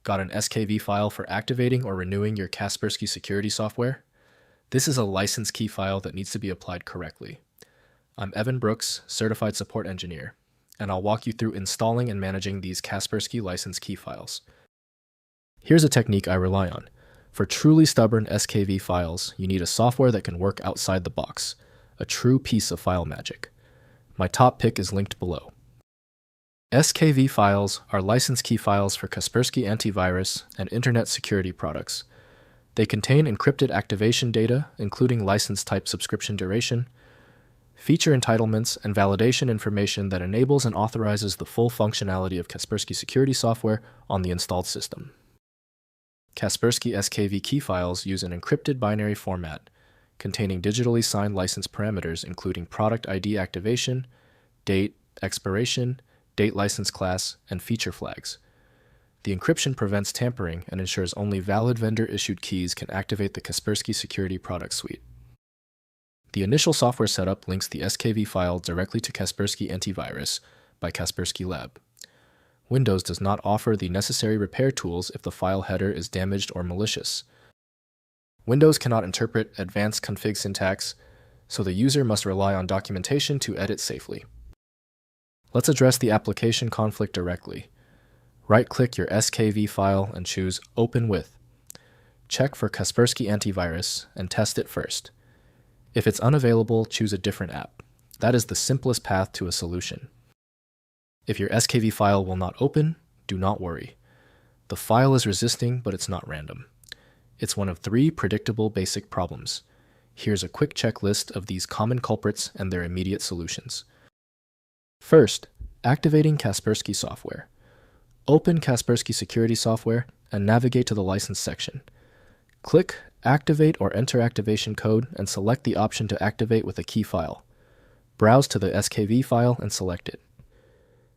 Got an SKV file for activating or renewing your Kaspersky security software? This is a license key file that needs to be applied correctly. I'm Evan Brooks, Certified Support Engineer, and I'll walk you through installing and managing these Kaspersky license key files. Here's a technique I rely on. For truly stubborn SKV files, you need a software that can work outside the box, a true piece of file magic. My top pick is linked below. SKV Files are license key files for Kaspersky antivirus and internet security products. They contain encrypted activation data, including license type, subscription duration, feature entitlements, and validation information that enables and authorizes the full functionality of Kaspersky security software on the installed system. Kaspersky SKV key files use an encrypted binary format containing digitally signed license parameters including product ID activation, date, expiration, date license class, and feature flags. The encryption prevents tampering and ensures only valid vendor-issued keys can activate the Kaspersky security product suite. The initial software setup links the SKV file directly to Kaspersky Antivirus by Kaspersky Lab. Windows does not offer the necessary repair tools if the file header is damaged or malicious. Windows cannot interpret advanced config syntax, so the user must rely on documentation to edit safely. Let's address the application conflict directly. Right-click your SKV file and choose Open With. Check for Kaspersky Antivirus and test it first. If it's unavailable, choose a different app. That is the simplest path to a solution. If your SKV file will not open, do not worry. The file is resisting, but it's not random. It's one of 3 predictable basic problems. Here's a quick checklist of these common culprits and their immediate solutions. First, activating Kaspersky software. Open Kaspersky security software and navigate to the license section. Click Activate or enter activation code and select the option to activate with a key file. Browse to the SKV file and select it.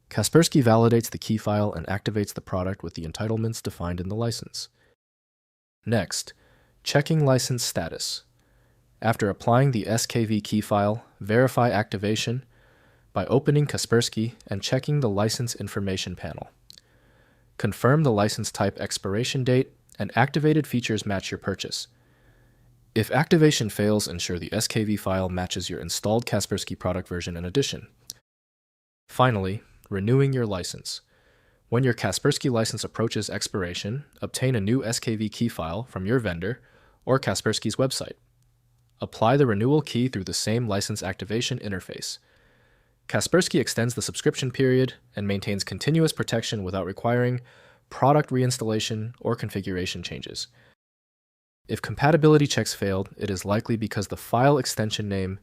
Kaspersky validates the key file and activates the product with the entitlements defined in the license. Next, checking license status. After applying the SKV key file, verify activation by opening Kaspersky and checking the license information panel. Confirm the license type, expiration date, and activated features match your purchase. If activation fails, ensure the SKV file matches your installed Kaspersky product version and edition. Finally, renewing your license. When your Kaspersky license approaches expiration, obtain a new SKV key file from your vendor or Kaspersky's website. Apply the renewal key through the same license activation interface. Kaspersky extends the subscription period and maintains continuous protection without requiring product reinstallation or configuration changes. If compatibility checks failed, it is likely because the file extension name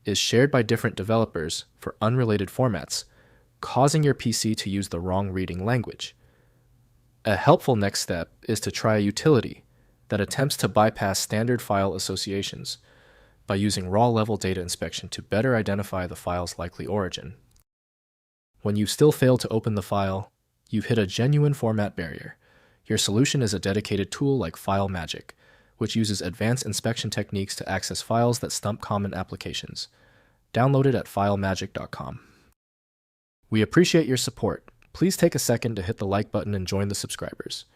is shared by different developers for unrelated formats, causing your PC to use the wrong reading language. A helpful next step is to try a utility that attempts to bypass standard file associations by using raw-level data inspection to better identify the file's likely origin. When you still fail to open the file, you've hit a genuine format barrier. Your solution is a dedicated tool like File Magic, which uses advanced inspection techniques to access files that stump common applications. Download it at filemagic.com. We appreciate your support. Please take a second to hit the like button and join the subscribers.